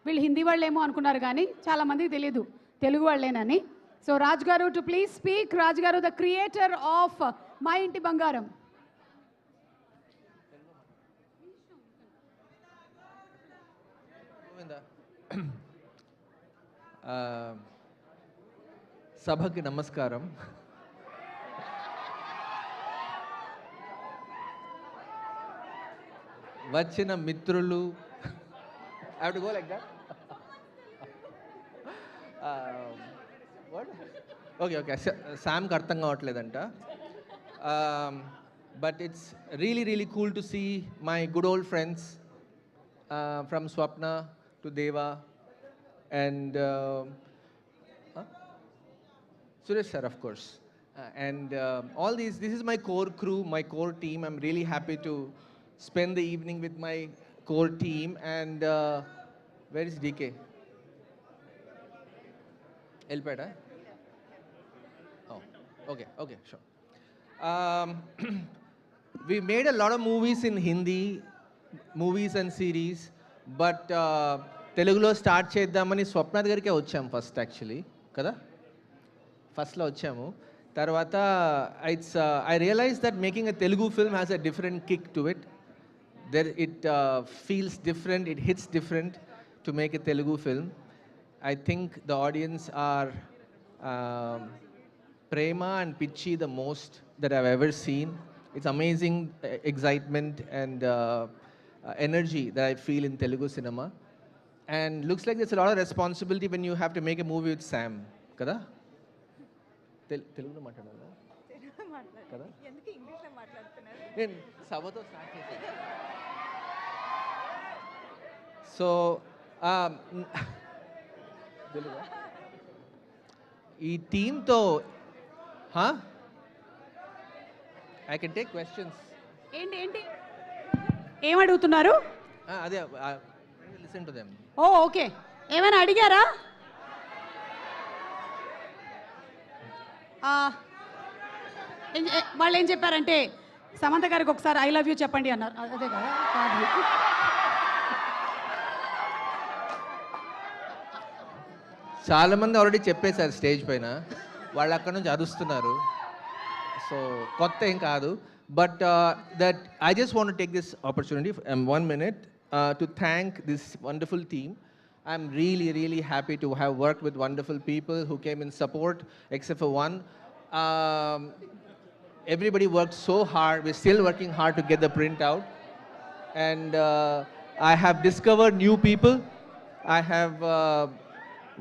వీళ్ళు హిందీ వాళ్ళేమో అనుకున్నారు కానీ చాలామందికి తెలియదు తెలుగు వాళ్ళేనని. సో రాజ్ గారు టు ప్లీజ్ స్పీక్. రాజ్ గారు ద క్రియేటర్ ఆఫ్ మా ఇంటి బంగారం. సభకి నమస్కారం. వచ్చిన మిత్రులు, I have to go like that? What? Okay. Sam's అర్థం కావట్లేదంట. But it's really cool to see my good old friends from Swapna to Deva and Suresh sir, of course. And all these, this is my core crew, my core team. I'm really happy to spend the evening with my core team. And where is DK? Elpeda? Oh, okay, sure. We made a lot of movies in Hindi, movies and series, but Telugulo start చేద్దామని స్వప్న దగ్గరికే వచ్చాము first actually కదా, ఫస్ట్లో వచ్చాము. తర్వాత I realized that making a Telugu film has a different kick to it. It feels different, it hits different to make a Telugu film. I think the audience are Prema and Pichi the most that I've ever seen. It's amazing excitement and energy that I feel in Telugu cinema. And looks like there's a lot of responsibility when you have to make a movie with Sam. Kada? Telugu మాట్లాడాలా కదా? ఎందుకు ఇంగ్లీష్లో మాట్లాడుతున్నారు? నేను సభతో start చేశాను. So తెలుగా ఈ టీంతో I can take questions. ఏంటి ఏం అడుగుతున్నారు? అదే లిసన్ టు దెమ్. ఓకే, ఏమైనా అడిగారా? వాళ్ళు ఏం చెప్పారంటే సమంత గారికి ఒకసారి ఐ లవ్ యూ చెప్పండి అన్నారు. అదే కదా? చాలా మంది ఆల్రెడీ చెప్పేశారు స్టేజ్ పైన, వాళ్ళు అక్కడ నుంచి అరుస్తున్నారు. సో కొత్త ఏం కాదు. But that I just want to take this opportunity 1 minute to thank this wonderful team. I'm really happy to have worked with wonderful people who came in support, except for one. Everybody worked so hard. We're still working hard to get the print out. And I have discovered new people. I have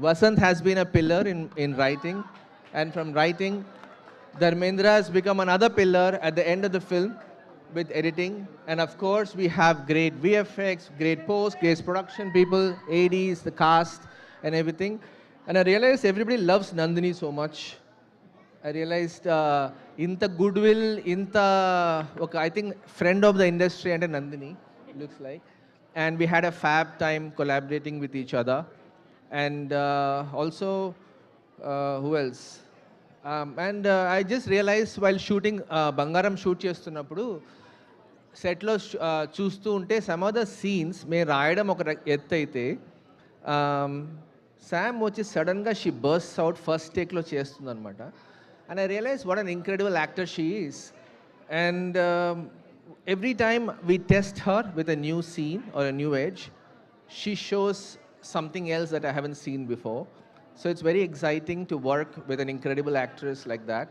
Vasant has been a pillar in writing. And from writing, Dharmendra has become another pillar at the end of the film with editing. And of course, we have great VFX, great post, great production people, ADs, the cast, and everything. And I realized everybody loves Nandini so much. I realized inta goodwill, I think friend of the industry and Nandini, looks like. And we had a fab time collaborating with each other. And also, who else? And I just realized while shooting Bangaram shoot చేస్తున్నప్పుడు సెట్లో చూస్తూ ఉంటే some of the scenes మేము రాయడం ఒక ఎత్తు అయితే Sam వచ్చి సడన్గా షీ బర్స్ట్ అవుట్ ఫస్ట్ టేక్లో చేస్తుంది అనమాట. And I realize what an incredible actor she is. And every time we test her with a new scene or a new edge, she shows something else that I haven't seen before. So it's very exciting to work with an incredible actress like that.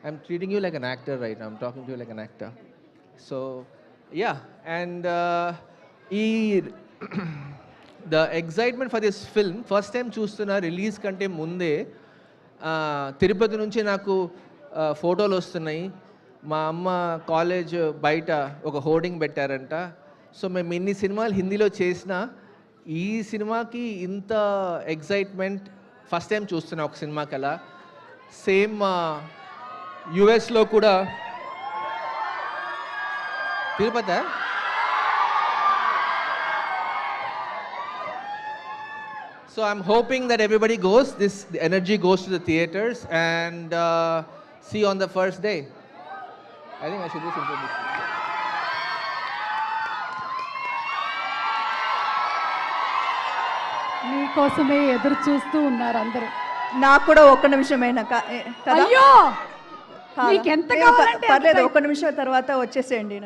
I'm treating you like an actor right now. I'm talking to you like an actor. So yeah, and the excitement for this film, first time చూస్తున్నా release కంటే ముందే తిరుపతి నుంచి నాకు ఫోటోలు వస్తున్నాయి. మా అమ్మ college బయట ఒక హోర్డింగ్ పెట్టారంట. సో మేము ఇన్ని సినిమాలు హిందీలో చేసినా ఈ సినిమాకి ఇంత ఎగ్జైట్మెంట్ ఫస్ట్ టైం చూస్తున్నా ఒక సినిమాకి. అలా సేమ్ యుఎస్లో కూడా Tirupati. So I'm hoping that everybody goes, the energy goes to the theaters and see you on the first day. I think I should just introduce you. నీకోసమే ఎదురు చూస్తూ ఉన్నారు అందరూ. నాకు కూడా ఒక్క నిమిషమైనా అయ్యో నీకెంత కావాలంటే పర్లేదు, ఒక్క నిమిషం తర్వాత వచ్చేసేయండి.